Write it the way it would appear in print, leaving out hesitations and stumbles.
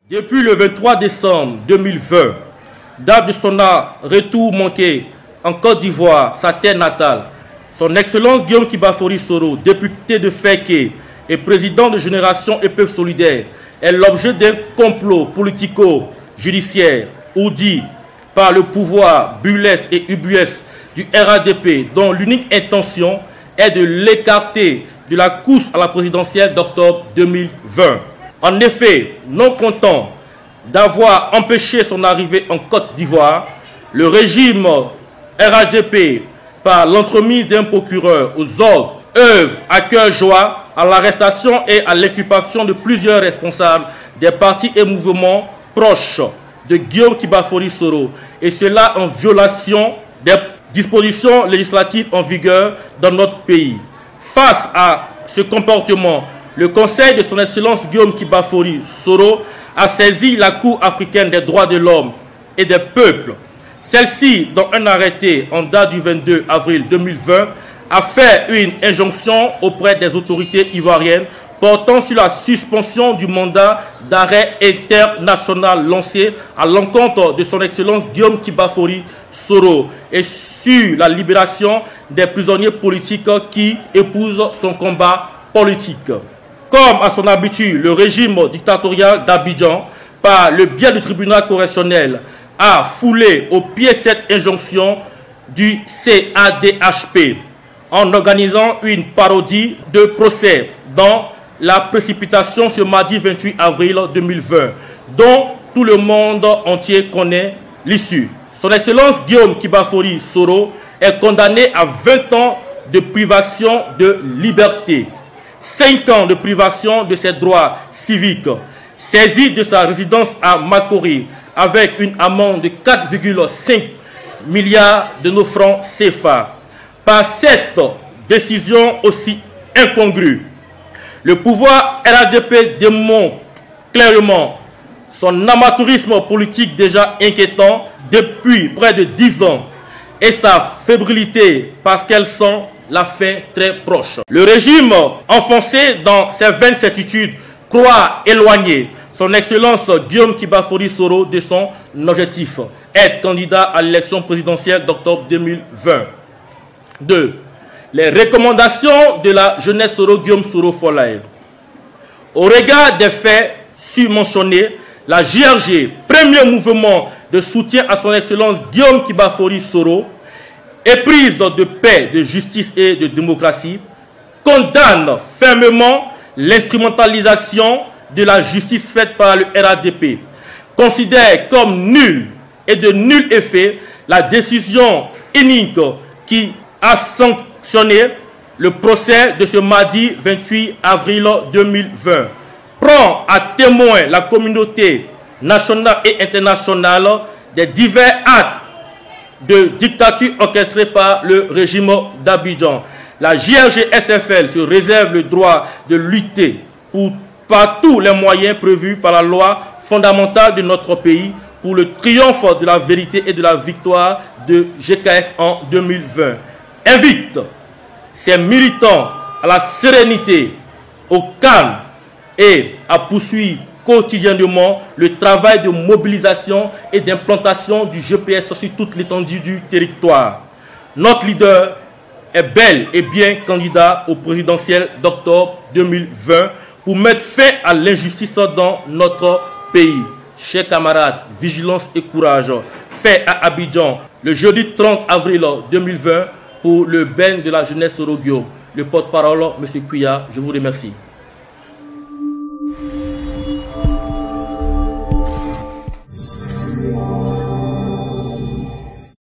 Depuis le 23 décembre 2020, date de son retour manqué en Côte d'Ivoire, sa terre natale, son Excellence Guillaume Kibafori Soro, député de Féké et président de Génération et Peuple Solidaire, est l'objet d'un complot politico-judiciaire ourdi par le pouvoir burlesque et ubuesque du RADP, dont l'unique intention est de l'écarter de la course à la présidentielle d'octobre 2020. En effet, non content d'avoir empêché son arrivée en Côte d'Ivoire, le régime RADP, par l'entremise d'un procureur aux ordres, œuvre à cœur joie à l'arrestation et à l'inculpation de plusieurs responsables des partis et mouvements proches de Guillaume Kibafori Soro, et cela en violation des dispositions législatives en vigueur dans notre pays. Face à ce comportement, le Conseil de son Excellence Guillaume Kibafori Soro a saisi la Cour africaine des droits de l'homme et des peuples. Celle-ci, dans un arrêté en date du 22 avril 2020, a fait une injonction auprès des autorités ivoiriennes portant sur la suspension du mandat d'arrêt international lancé à l'encontre de son Excellence Guillaume Kibafori Soro et sur la libération des prisonniers politiques qui épousent son combat politique. Comme à son habitude, le régime dictatorial d'Abidjan, par le biais du tribunal correctionnel, a foulé au pied cette injonction du CADHP en organisant une parodie de procès dans la précipitation ce mardi 28 avril 2020, dont tout le monde entier connaît l'issue. Son Excellence Guillaume Kibafori Soro est condamné à 20 ans de privation de liberté, 5 ans de privation de ses droits civiques, saisi de sa résidence à Makori avec une amende de 4,5 milliards de nos francs CFA. Par cette décision aussi incongrue, le pouvoir RADP démontre clairement son amateurisme politique déjà inquiétant depuis près de 10 ans et sa fébrilité parce qu'elle sent la fin très proche. Le régime, enfoncé dans ses vaines certitudes, croit éloigner son Excellence Guillaume Kibafori Soro de son objectif, être candidat à l'élection présidentielle d'octobre 2020. 2. Les recommandations de la jeunesse Soro Guillaume Soro Folaye. Au regard des faits surmentionnés, la JRG, premier mouvement de soutien à son Excellence Guillaume Kibafori Soro, éprise de paix, de justice et de démocratie, condamne fermement l'instrumentalisation de la justice faite par le RADP, considère comme nulle et de nul effet la décision inique qui a sanctionné le procès de ce mardi 28 avril 2020, prend à témoin la communauté nationale et internationale des divers actes de dictature orchestrée par le régime d'Abidjan. La JRG-SFL se réserve le droit de lutter par tous les moyens prévus par la loi fondamentale de notre pays pour le triomphe de la vérité et de la victoire de GKS en 2020. Invite ses militants à la sérénité, au calme et à poursuivre quotidiennement le travail de mobilisation et d'implantation du GPS sur toute l'étendue du territoire. Notre leader est bel et bien candidat au présidentiel d'octobre 2020 pour mettre fin à l'injustice dans notre pays. Chers camarades, vigilance et courage. Fait à Abidjan le jeudi 30 avril 2020 pour le bain de la jeunesse Soro Guillaume. Le porte-parole, M. Kuya, je vous remercie.